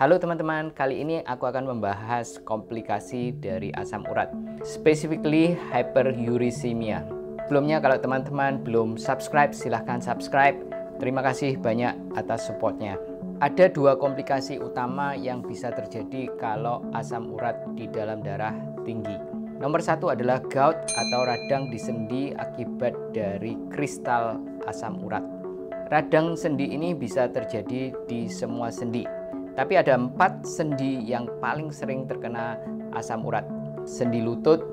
Halo teman-teman, kali ini aku akan membahas komplikasi dari asam urat, specifically hyperuricemia. Sebelumnya kalau teman-teman belum subscribe, silahkan subscribe. Terima kasih banyak atas supportnya. Ada dua komplikasi utama yang bisa terjadi kalau asam urat di dalam darah tinggi. Nomor satu adalah gout atau radang di sendi akibat dari kristal asam urat. Radang sendi ini bisa terjadi di semua sendi. Tapi ada 4 sendi yang paling sering terkena asam urat. Sendi lutut,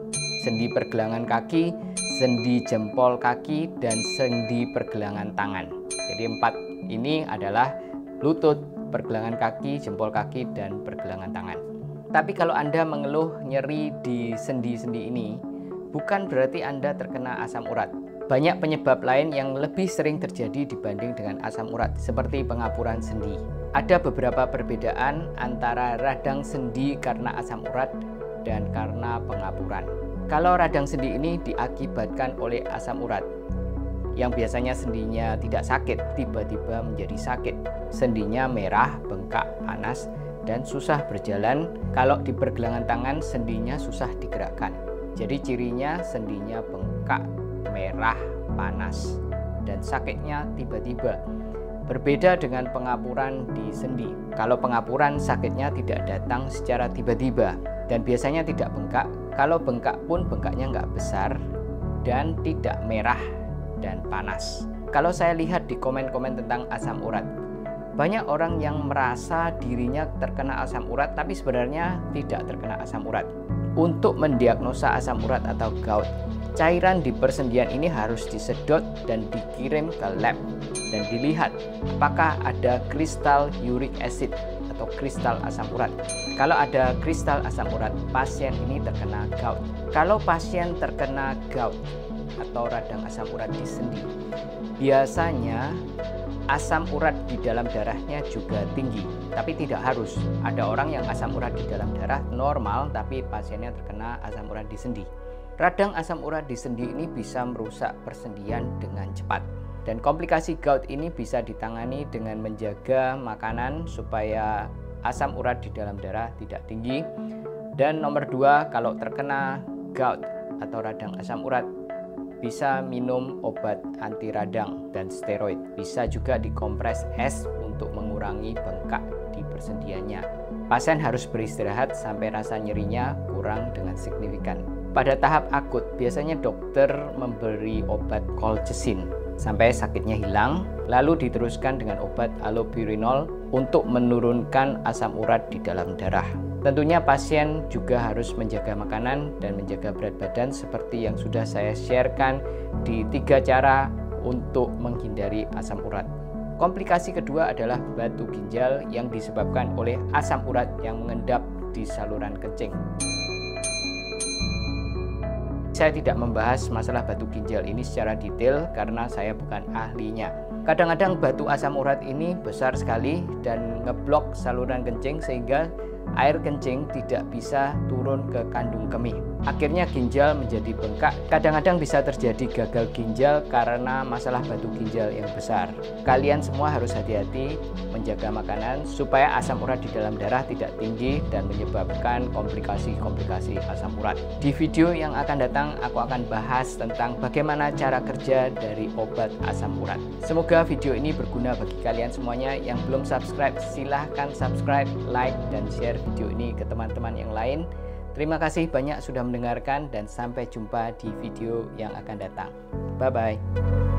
sendi pergelangan kaki, sendi jempol kaki, dan sendi pergelangan tangan. Jadi 4 ini adalah lutut, pergelangan kaki, jempol kaki, dan pergelangan tangan. Tapi kalau Anda mengeluh nyeri di sendi-sendi ini, bukan berarti Anda terkena asam urat. Banyak penyebab lain yang lebih sering terjadi dibanding dengan asam urat, seperti pengapuran sendi. Ada beberapa perbedaan antara radang sendi karena asam urat dan karena pengapuran. Kalau radang sendi ini diakibatkan oleh asam urat, yang biasanya sendinya tidak sakit, tiba-tiba menjadi sakit. Sendinya merah, bengkak, panas, dan susah berjalan. Kalau di pergelangan tangan, sendinya susah digerakkan. Jadi cirinya sendinya bengkak, merah, panas, dan sakitnya tiba-tiba. Berbeda dengan pengapuran di sendi. Kalau pengapuran sakitnya tidak datang secara tiba-tiba dan biasanya tidak bengkak. Kalau bengkak pun bengkaknya nggak besar dan tidak merah dan panas. Kalau saya lihat di komen-komen tentang asam urat, banyak orang yang merasa dirinya terkena asam urat tapi sebenarnya tidak terkena asam urat. Untuk mendiagnosa asam urat atau gout, cairan di persendian ini harus disedot dan dikirim ke lab dan dilihat apakah ada kristal uric acid atau kristal asam urat. Kalau ada kristal asam urat, pasien ini terkena gout. Kalau pasien terkena gout atau radang asam urat di sendi, biasanya asam urat di dalam darahnya juga tinggi, tapi tidak harus. Ada orang yang asam urat di dalam darah normal, tapi pasiennya terkena asam urat di sendi. Radang asam urat di sendi ini bisa merusak persendian dengan cepat. Dan komplikasi gout ini bisa ditangani dengan menjaga makanan supaya asam urat di dalam darah tidak tinggi. Dan nomor 2, kalau terkena gout atau radang asam urat, bisa minum obat anti radang dan steroid. Bisa juga dikompres es untuk mengurangi bengkak di persendiannya. Pasien harus beristirahat sampai rasa nyerinya kurang dengan signifikan. Pada tahap akut, biasanya dokter memberi obat colchicine sampai sakitnya hilang, lalu diteruskan dengan obat allopurinol untuk menurunkan asam urat di dalam darah. Tentunya pasien juga harus menjaga makanan dan menjaga berat badan seperti yang sudah saya sharekan di 3 cara untuk menghindari asam urat. Komplikasi kedua adalah batu ginjal yang disebabkan oleh asam urat yang mengendap di saluran kencing. Saya tidak membahas masalah batu ginjal ini secara detail karena saya bukan ahlinya. Kadang-kadang batu asam urat ini besar sekali dan ngeblok saluran kencing sehingga air kencing tidak bisa turun ke kandung kemih. Akhirnya ginjal menjadi bengkak. Kadang-kadang bisa terjadi gagal ginjal karena masalah batu ginjal yang besar. Kalian semua harus hati-hati menjaga makanan supaya asam urat di dalam darah tidak tinggi dan menyebabkan komplikasi-komplikasi asam urat. Di video yang akan datang aku akan bahas tentang bagaimana cara kerja dari obat asam urat. Semoga video ini berguna bagi kalian semuanya. Yang belum subscribe, silahkan subscribe, like, dan share video ini ke teman-teman yang lain. Terima kasih banyak sudah mendengarkan dan sampai jumpa di video yang akan datang. Bye-bye.